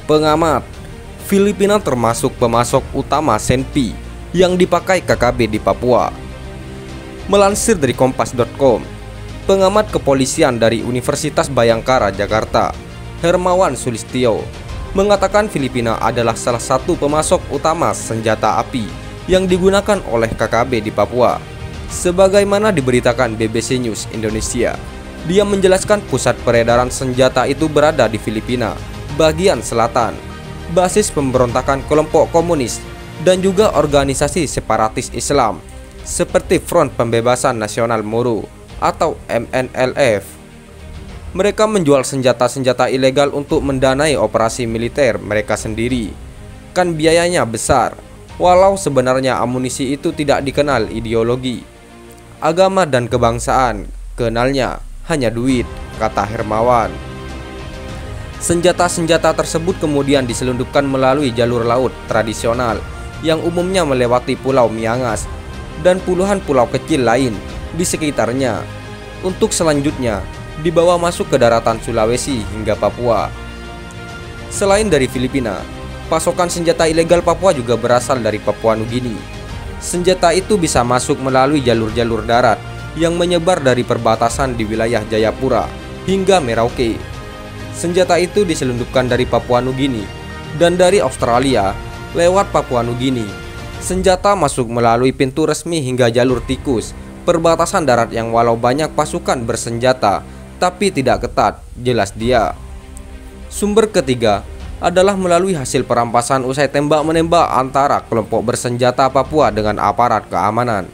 Pengamat, Filipina termasuk pemasok utama senpi yang dipakai KKB di Papua. Melansir dari kompas.com, pengamat kepolisian dari Universitas Bhayangkara, Jakarta, Hermawan Sulistyo, mengatakan Filipina adalah salah satu pemasok utama senjata api yang digunakan oleh KKB di Papua. Sebagaimana diberitakan BBC News Indonesia, dia menjelaskan pusat peredaran senjata itu berada di Filipina bagian selatan, basis pemberontakan kelompok komunis dan juga organisasi separatis Islam seperti Front Pembebasan Nasional Moro atau MNLF. Mereka menjual senjata-senjata ilegal untuk mendanai operasi militer mereka sendiri. Kan biayanya besar, walau sebenarnya amunisi itu tidak dikenal ideologi, agama dan kebangsaan, kenalnya hanya duit, kata Hermawan. Senjata-senjata tersebut kemudian diselundupkan melalui jalur laut tradisional yang umumnya melewati Pulau Miangas dan puluhan pulau kecil lain di sekitarnya, untuk selanjutnya dibawa masuk ke daratan Sulawesi hingga Papua. Selain dari Filipina, pasokan senjata ilegal Papua juga berasal dari Papua Nugini. Senjata itu bisa masuk melalui jalur-jalur darat yang menyebar dari perbatasan di wilayah Jayapura hingga Merauke. Senjata itu diselundupkan dari Papua Nugini dan dari Australia lewat Papua Nugini. Senjata masuk melalui pintu resmi hingga jalur tikus, perbatasan darat yang walau banyak pasukan bersenjata tapi tidak ketat, jelas dia. Sumber ketiga adalah melalui hasil perampasan usai tembak-menembak antara kelompok bersenjata Papua dengan aparat keamanan.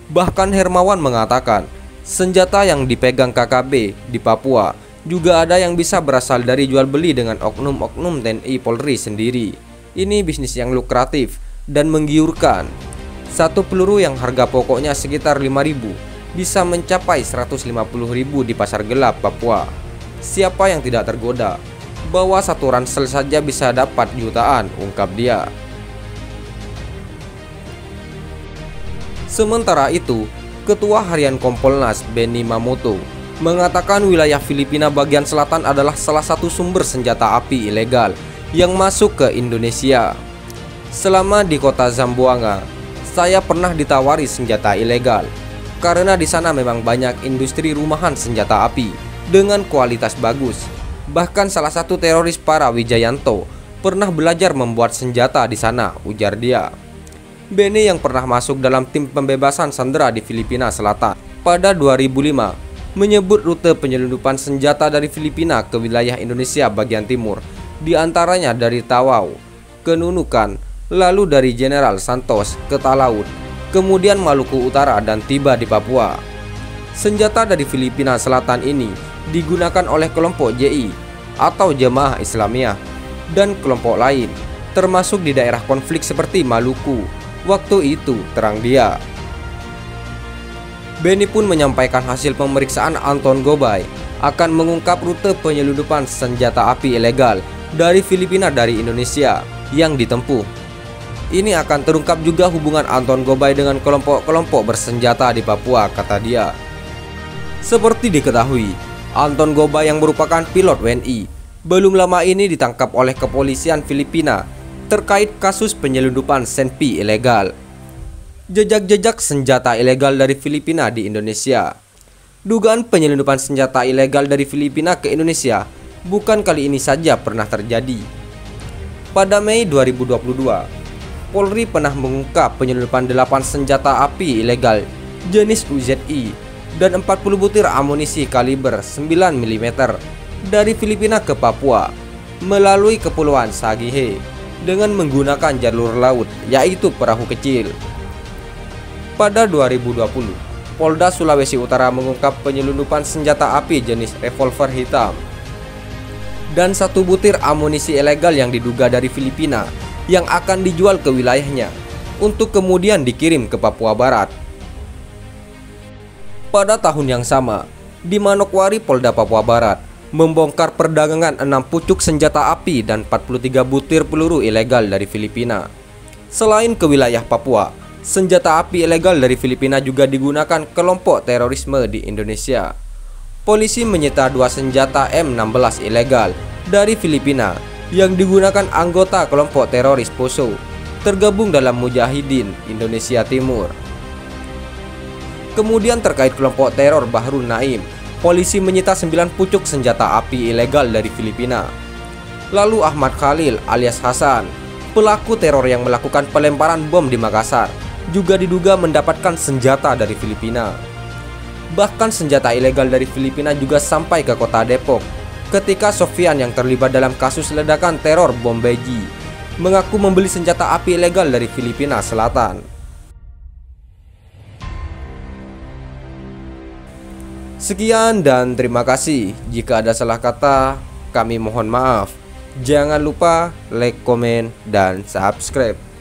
Bahkan Hermawan mengatakan, senjata yang dipegang KKB di Papua juga ada yang bisa berasal dari jual beli dengan oknum-oknum TNI Polri sendiri. Ini bisnis yang lukratif dan menggiurkan. Satu peluru yang harga pokoknya sekitar 5.000 bisa mencapai 150.000 di pasar gelap Papua. Siapa yang tidak tergoda? Bahwa satu ransel saja bisa dapat jutaan, ungkap dia. Sementara itu, Ketua Harian Kompolnas Benny Mamoto mengatakan wilayah Filipina bagian selatan adalah salah satu sumber senjata api ilegal yang masuk ke Indonesia. Selama di kota Zamboanga, saya pernah ditawari senjata ilegal karena di sana memang banyak industri rumahan senjata api dengan kualitas bagus. Bahkan salah satu teroris Para Wijayanto pernah belajar membuat senjata di sana, ujar dia. Benny yang pernah masuk dalam tim pembebasan sandera di Filipina Selatan pada 2005 menyebut rute penyelundupan senjata dari Filipina ke wilayah Indonesia bagian timur, di antaranya dari Tawau ke Nunukan, lalu dari General Santos ke Talaut, kemudian Maluku Utara dan tiba di Papua. Senjata dari Filipina Selatan ini digunakan oleh kelompok JI atau Jemaah Islamiyah dan kelompok lain, termasuk di daerah konflik seperti Maluku. Waktu itu, terang dia. Benny pun menyampaikan hasil pemeriksaan Anton Gobay akan mengungkap rute penyelundupan senjata api ilegal dari Filipina dari Indonesia yang ditempuh. Ini akan terungkap juga hubungan Anton Gobay dengan kelompok-kelompok bersenjata di Papua, kata dia. Seperti diketahui, Anton Gobay yang merupakan pilot WNI belum lama ini ditangkap oleh kepolisian Filipina terkait kasus penyelundupan senpi ilegal. Jejak-jejak senjata ilegal dari Filipina di Indonesia. Dugaan penyelundupan senjata ilegal dari Filipina ke Indonesia bukan kali ini saja pernah terjadi. Pada Mei 2022, Polri pernah mengungkap penyelundupan 8 senjata api ilegal jenis UZI dan 40 butir amunisi kaliber 9 mm dari Filipina ke Papua melalui Kepulauan Sagihe dengan menggunakan jalur laut, yaitu perahu kecil. Pada 2020, Polda Sulawesi Utara mengungkap penyelundupan senjata api jenis revolver hitam dan 1 butir amunisi ilegal yang diduga dari Filipina yang akan dijual ke wilayahnya untuk kemudian dikirim ke Papua Barat. Pada tahun yang sama, di Manokwari, Polda Papua Barat membongkar perdagangan 6 pucuk senjata api dan 43 butir peluru ilegal dari Filipina. Selain ke wilayah Papua, senjata api ilegal dari Filipina juga digunakan kelompok terorisme di Indonesia. Polisi menyita 2 senjata M16 ilegal dari Filipina yang digunakan anggota kelompok teroris Poso tergabung dalam Mujahidin Indonesia Timur. Kemudian terkait kelompok teror Bahrul Naim, polisi menyita 9 pucuk senjata api ilegal dari Filipina. Lalu Ahmad Khalil alias Hasan, pelaku teror yang melakukan pelemparan bom di Makassar, juga diduga mendapatkan senjata dari Filipina. Bahkan senjata ilegal dari Filipina juga sampai ke kota Depok ketika Sofyan yang terlibat dalam kasus ledakan teror bom Beji mengaku membeli senjata api ilegal dari Filipina Selatan. Sekian dan terima kasih. Jika ada salah kata, kami mohon maaf. Jangan lupa like, komen, dan subscribe.